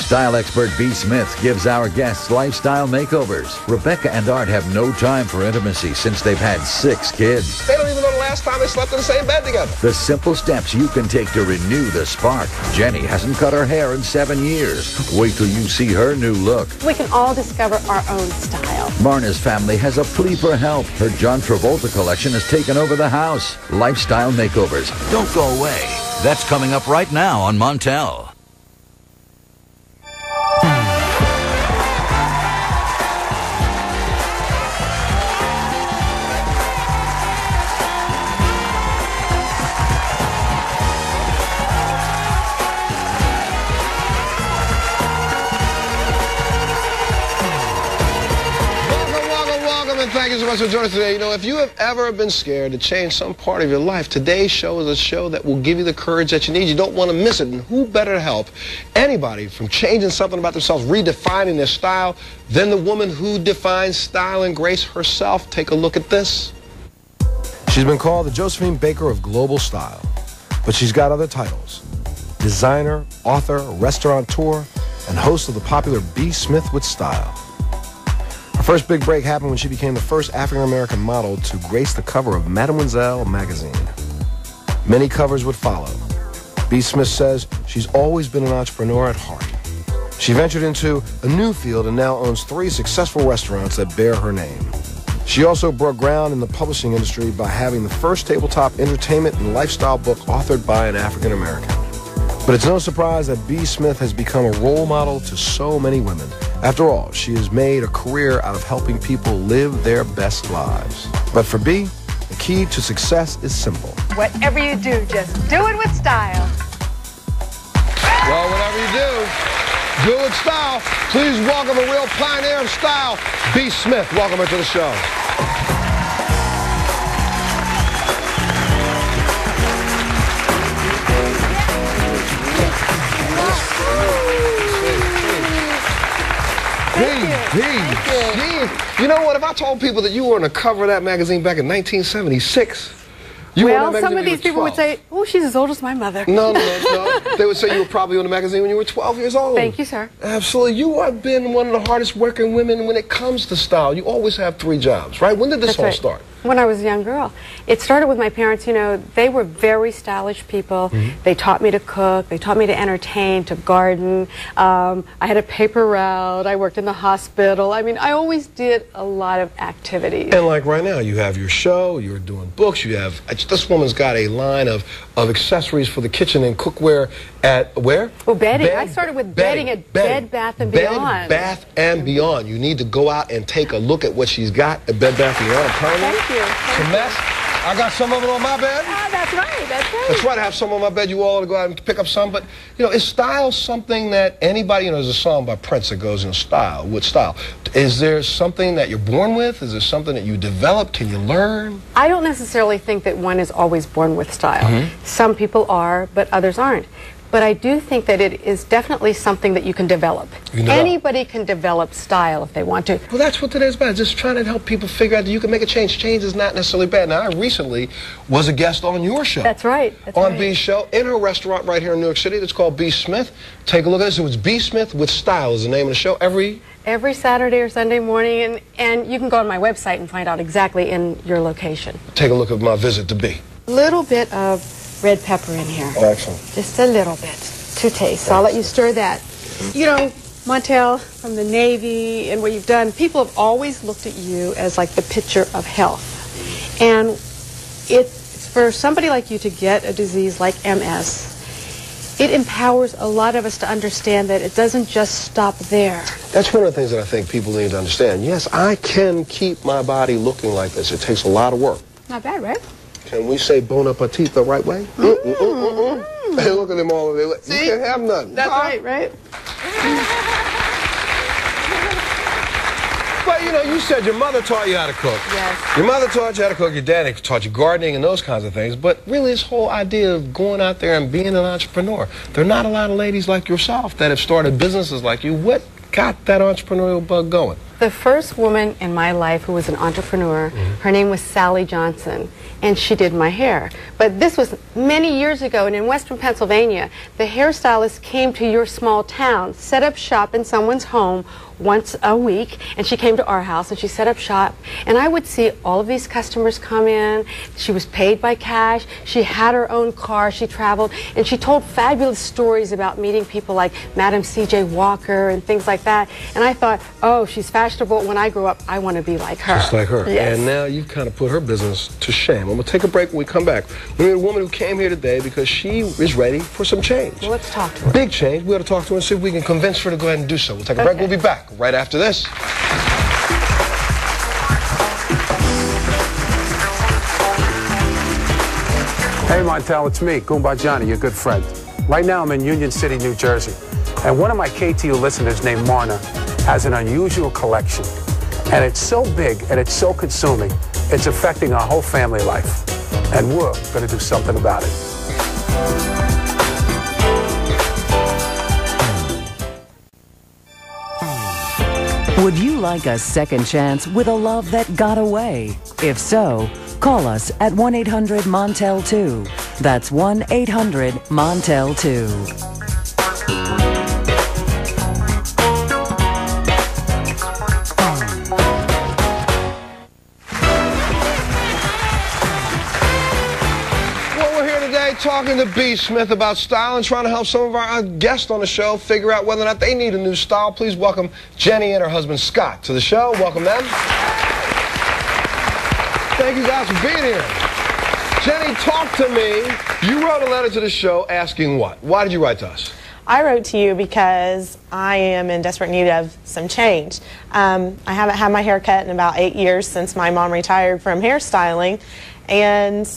Style expert B. Smith gives our guests lifestyle makeovers. Rebecca and Art have no time for intimacy since they've had 6 kids. They don't even know the last time they slept in the same bed together. The simple steps you can take to renew the spark. Jenny hasn't cut her hair in 7 years. Wait till you see her new look. We can all discover our own style. Marna's family has a plea for help. Her John Travolta collection has taken over the house. Lifestyle makeovers. Don't go away. That's coming up right now on Montel. Thank you so much for joining us today. You know, if you have ever been scared to change some part of your life, today's show is a show that will give you the courage that you need. You don't want to miss it. And who better to help anybody from changing something about themselves, redefining their style, than the woman who defines style and grace herself? Take a look at this. She's been called the Josephine Baker of global style, but she's got other titles: designer, author, restaurateur, and host of the popular B. Smith with Style. Her first big break happened when she became the first African-American model to grace the cover of Mademoiselle magazine. Many covers would follow. B. Smith says she's always been an entrepreneur at heart. She ventured into a new field and now owns 3 successful restaurants that bear her name. She also broke ground in the publishing industry by having the first tabletop entertainment and lifestyle book authored by an African-American. But it's no surprise that B. Smith has become a role model to so many women. After all, she has made a career out of helping people live their best lives. But for B, the key to success is simple. Whatever you do, just do it with style. Well, whatever you do it with style. Please welcome a real pioneer of style, B. Smith. Welcome her to the show. You know what? If I told people that you were on the cover of that magazine back in 1976, well, some of these people would say, "Oh, she's as old as my mother." No. They would say you were probably on the magazine when you were 12 years old. Thank you, sir. Absolutely. You have been one of the hardest working women when it comes to style. You always have 3 jobs, right? When did this all start? When I was a young girl. It started with my parents. You know, they were very stylish people. They taught me to cook. They taught me to entertain, to garden. I had a paper route. I worked in the hospital. I mean, I always did a lot of activities. And like right now, you have your show, you're doing books, you have, this woman's got a line of accessories for the kitchen and cookware at where? Well, bedding. I started with bedding at Bed Bath & Beyond. Bed Bath & Beyond. You need to go out and take a look at what she's got at Bed Bath & Beyond. Thank you. It's a mess. I got some of it on my bed. Oh, that's right. That's right. That's right. I have some on my bed. You all ought to go out and pick up some. But, you know, is style something that anybody, you know, there's a song by Prince that goes in style, with style. Is there something that you're born with? Is there something that you develop? Can you learn? I don't necessarily think that one is always born with style. Some people are, but others aren't. But I do think that it is definitely something that you can develop. Anybody can develop style if they want to. Well, that's what today's about, just trying to help people figure out that you can make a change. Change is not necessarily bad. Now, I recently was a guest on your show. That's right. On B's show, in her restaurant right here in New York City that's called B. Smith. Take a look at this. It was B. Smith with Style is the name of the show. Every Saturday or Sunday morning, and you can go on my website and find out exactly in your location. Take a look at my visit to B. Little bit of red pepper in here. Oh, excellent. Just a little bit to taste. So I'll let you stir that. You know, Montel, from the Navy and what you've done, people have always looked at you as like the picture of health. And it's for somebody like you to get a disease like MS, it empowers a lot of us to understand that it doesn't just stop there. That's one of the things that I think people need to understand. Yes, I can keep my body looking like this. It takes a lot of work. Not bad, right? Can we say bon appetit the right way? Hey, look at them all. You can't have nothing. That's right? But, you know, you said your mother taught you how to cook. Yes. Your mother taught you how to cook. Your dad taught you gardening and those kinds of things. But really, this whole idea of going out there and being an entrepreneur, there are not a lot of ladies like yourself that have started businesses like you. What got that entrepreneurial bug going? The first woman in my life who was an entrepreneur, her name was Sally Johnson, and she did my hair. But this was many years ago, and in Western Pennsylvania, the hairstylist came to your small town, set up shop in someone's home once a week, and she came to our house and she set up shop, and I would see all of these customers come in. She was paid by cash, she had her own car, she traveled, and she told fabulous stories about meeting people like Madam C.J. Walker and things like that, and I thought, oh, she's fashionable. When I grow up, I want to be like her. Just like her. Yes. And now you've kind of put her business to shame. I'm going to take a break. When we come back, we meet a woman who came here today because she is ready for some change. Well, let's talk to her. Big change. We ought to talk to her and see if we can convince her to go ahead and do so. We'll take a break. We'll be back right after this. Hey, Montel, it's me, Goomba Johnny, your good friend. Right now, I'm in Union City, New Jersey, and one of my KTU listeners named Marna has an unusual collection, and it's so big and it's so consuming, it's affecting our whole family life, and we're going to do something about it. Would you like a second chance with a love that got away? If so, call us at 1-800-MONTEL-2. That's 1-800-MONTEL-2. Talking to B. Smith about style and trying to help some of our guests on the show figure out whether or not they need a new style. Please welcome Jenny and her husband Scott to the show. Welcome them. Thank you guys for being here. Jenny, talk to me. You wrote a letter to the show asking what? Why did you write to us? I wrote to you because I am in desperate need of some change. I haven't had my hair cut in about 8 years since my mom retired from hairstyling, and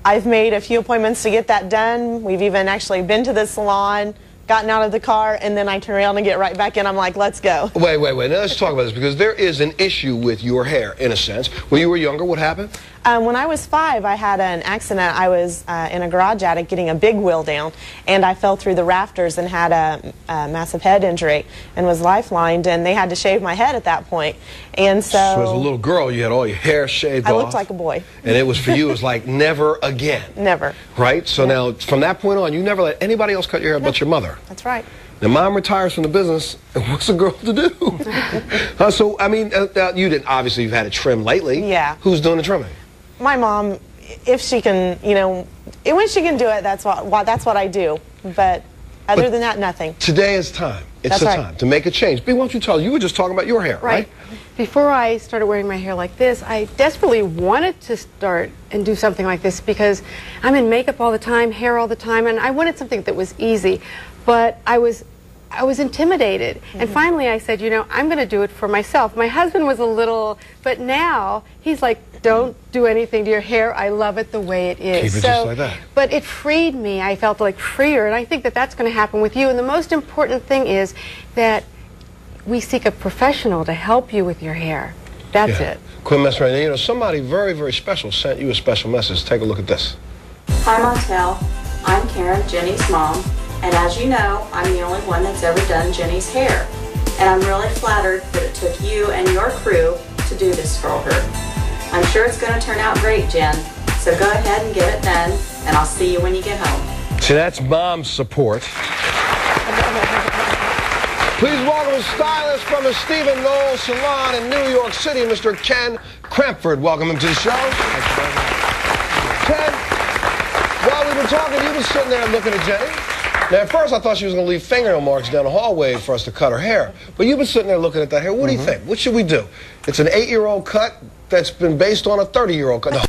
I've made a few appointments to get that done. We've even actually been to the salon, gotten out of the car, and then I turn around and get right back in. I'm like, let's go. Wait. Now let's talk about this, because there is an issue with your hair, in a sense. When you were younger, what happened? When I was 5, I had an accident. I was in a garage attic getting a big wheel down, and I fell through the rafters and had a massive head injury and was lifelined, and they had to shave my head at that point. And so as a little girl, you had all your hair shaved off. I looked like a boy. And it was for you, it was like never again. Never. Right? So now, from that point on, you never let anybody else cut your hair but your mother. That's right. Now, mom retires from the business, and what's a girl to do? So, I mean, you didn't, obviously, you've had it trimmed lately. Yeah. Who's doing the trimming? My mom, if she can, you know, when she can do it, that's what I do. But other than that, nothing. Today is time. It's That's the right. time to make a change. B, why don't you tell us? You were just talking about your hair, right? Before I started wearing my hair like this, I desperately wanted to start and do something like this because I'm in makeup all the time, hair all the time, and I wanted something that was easy. But I was intimidated. And finally I said, you know, I'm going to do it for myself. My husband was a little, but now he's like, don't do anything to your hair. I love it the way it is. Keep it just like that. But it freed me. I felt like freer, and I think that that's going to happen with you. And the most important thing is that we seek a professional to help you with your hair. That's it. Quit messing around. You know, somebody very, very special sent you a special message. Take a look at this. Hi, Montel. I'm Karen, Jenny's mom. And as you know, I'm the only one that's ever done Jenny's hair. And I'm really flattered that it took you and your crew to do this for her. I'm sure it's going to turn out great, Jen. So go ahead and get it done, and I'll see you when you get home. See, that's mom's support. Please welcome a stylist from the Stephen Knowles Salon in New York City, Mr. Ken Crampford. Welcome him to the show. Ken, while we've been talking, you've been sitting there looking at Jenny. Now, at first, I thought she was going to leave fingernail marks down the hallway for us to cut her hair. But you've been sitting there looking at that hair. What do you think? What should we do? It's an 8-year-old cut that's been based on a 30-year-old cut. No.